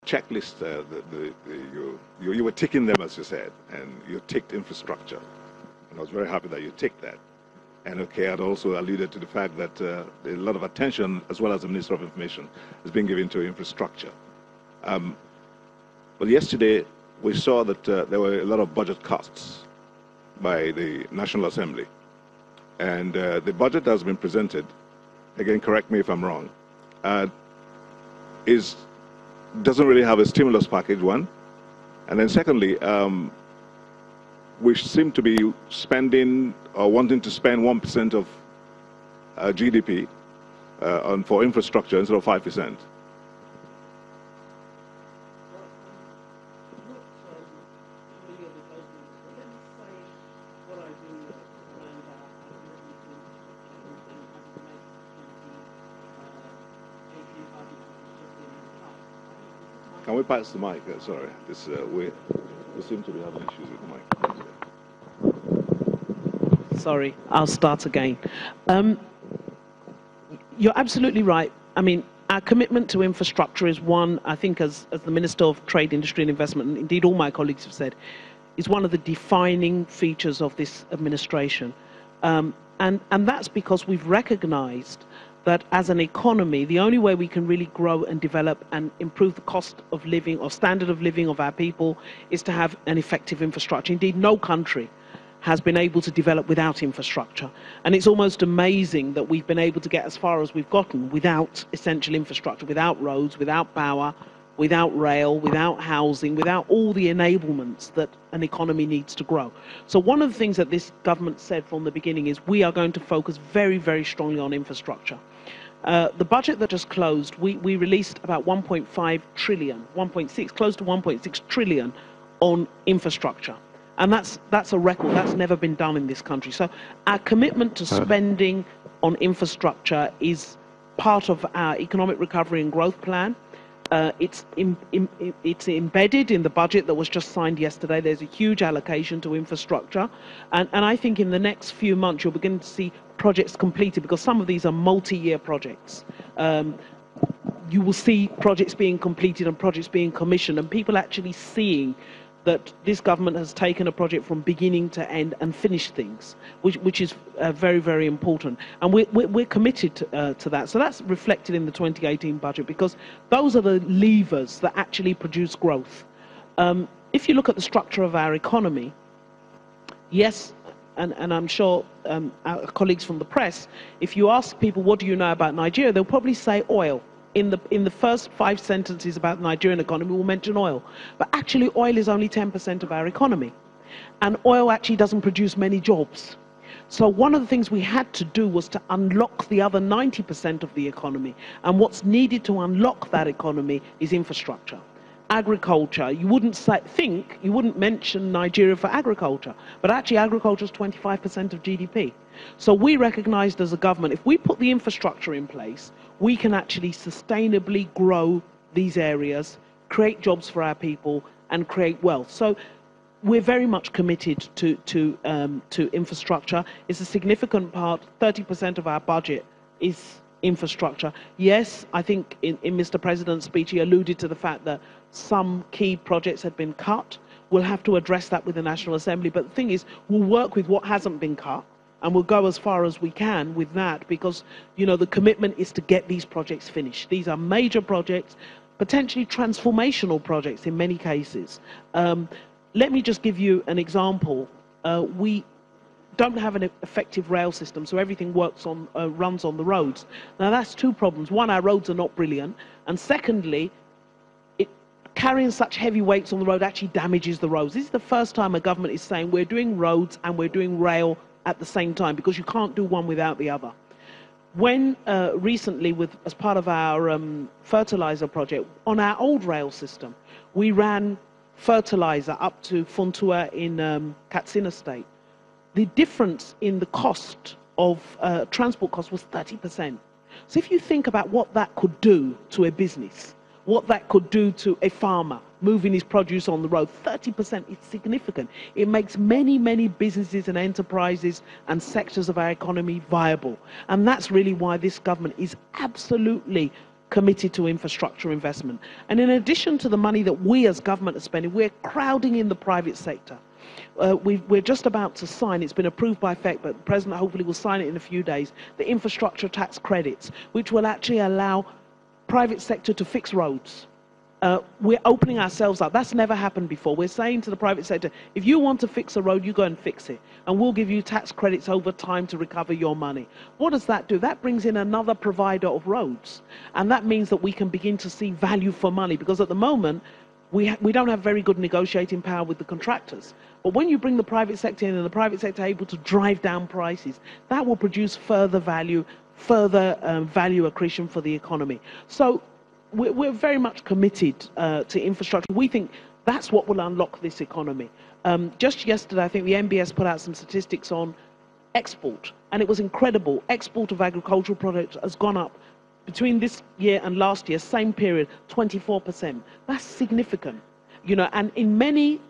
checklist, you were ticking them, as you said, and you ticked infrastructure. And I was very happy that you ticked that. And okay, I'd also alluded to the fact that a lot of attention, as well as the Minister of Information, is being given to infrastructure. But yesterday, we saw that there were a lot of budget cuts by the National Assembly. And the budget that has been presented, again, correct me if I'm wrong, doesn't really have a stimulus package, one. And then secondly, we seem to be spending or wanting to spend 1% of GDP for infrastructure instead of 5%. Can we pass the mic? Sorry, we seem to be having issues with the mic. Sorry, I'll start again. You're absolutely right. I mean, our commitment to infrastructure is one, I think, as the Minister of Trade, Industry and Investment, and indeed all my colleagues have said, is one of the defining features of this administration. And that's because we've recognized that as an economy, the only way we can really grow and develop and improve the cost of living or standard of living of our people is to have an effective infrastructure. Indeed, no country has been able to develop without infrastructure. And it's almost amazing that we've been able to get as far as we've gotten without essential infrastructure, without roads, without power, without rail, without housing, without all the enablements that an economy needs to grow. So one of the things that this government said from the beginning is we are going to focus very, very strongly on infrastructure. The budget that just closed, we released about 1.5 trillion, 1.6, close to 1.6 trillion on infrastructure. And that's a record. That's never been done in this country. So our commitment to spending on infrastructure is part of our economic recovery and growth plan. It's embedded in the budget that was just signed yesterday. There's a huge allocation to infrastructure. And I think in the next few months, you'll begin to see projects completed, because some of these are multi-year projects. You will see projects being completed and projects being commissioned, and people actually seeing that this government has taken a project from beginning to end and finished things, which is very, very important. And we're committed to that. So that's reflected in the 2018 budget, because those are the levers that actually produce growth. If you look at the structure of our economy, yes, and I'm sure our colleagues from the press, if you ask people, what do you know about Nigeria, they'll probably say oil. In the first 5 sentences about the Nigerian economy, we'll mention oil. But actually, oil is only 10% of our economy. And oil actually doesn't produce many jobs. So one of the things we had to do was to unlock the other 90% of the economy. And what's needed to unlock that economy is infrastructure. Agriculture, you wouldn't mention Nigeria for agriculture, but actually agriculture is 25% of GDP. So we recognized as a government, if we put the infrastructure in place, we can actually sustainably grow these areas, create jobs for our people, and create wealth. So we're very much committed to infrastructure. It's a significant part. 30% of our budget is infrastructure. Yes, I think in Mr. President's speech, he alluded to the fact that some key projects had been cut. We'll have to address that with the National Assembly. But the thing is, we'll work with what hasn't been cut, and we'll go as far as we can with that, because, you know, the commitment is to get these projects finished. These are major projects, potentially transformational projects in many cases. Let me just give you an example. We don't have an effective rail system, so everything runs on the roads. Now that's 2 problems. One, our roads are not brilliant, and secondly, carrying such heavy weights on the road actually damages the roads. This is the first time a government is saying we're doing roads and we're doing rail at the same time, because you can't do one without the other. When recently, as part of our fertilizer project, on our old rail system, we ran fertilizer up to Funtua in Katsina State. The difference in the cost of transport costs was 30%. So if you think about what that could do to a business, what that could do to a farmer moving his produce on the road, 30% is significant. It makes many, many businesses and enterprises and sectors of our economy viable. And that's really why this government is absolutely committed to infrastructure investment. And in addition to the money that we as government are spending, we're crowding in the private sector. We're just about to sign, it's been approved by FEC, but the President hopefully will sign it in a few days, the infrastructure tax credits, which will actually allow private sector to fix roads. We're opening ourselves up. That's never happened before. We're saying to the private sector, if you want to fix a road, you go and fix it. And we'll give you tax credits over time to recover your money. What does that do? That brings in another provider of roads. And that means that we can begin to see value for money, because at the moment, we don't have very good negotiating power with the contractors. But when you bring the private sector in and the private sector are able to drive down prices, that will produce further value, further value accretion for the economy. So we're very much committed to infrastructure. We think that's what will unlock this economy. Just yesterday, I think the MBS put out some statistics on export, and it was incredible. Export of agricultural products has gone up between this year and last year, same period, 24%. That's significant, you know, and in many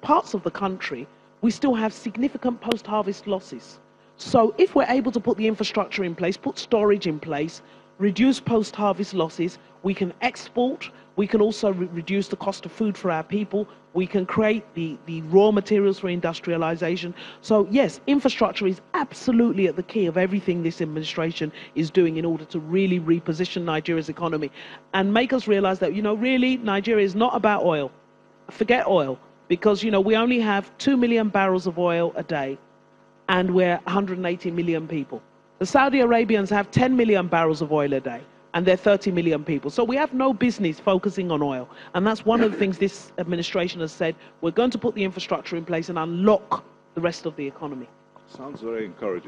parts of the country, we still have significant post-harvest losses. So if we're able to put the infrastructure in place, put storage in place, reduce post-harvest losses, we can export, we can also reduce the cost of food for our people, we can create the raw materials for industrialization. So yes, infrastructure is absolutely at the key of everything this administration is doing in order to really reposition Nigeria's economy and make us realize that, you know, really Nigeria is not about oil. Forget oil, because, you know, we only have 2 million barrels of oil a day and we're 180 million people. The Saudi Arabians have 10 million barrels of oil a day, and they're 30 million people. So we have no business focusing on oil. And that's one of the things this administration has said. We're going to put the infrastructure in place and unlock the rest of the economy. Sounds very encouraging.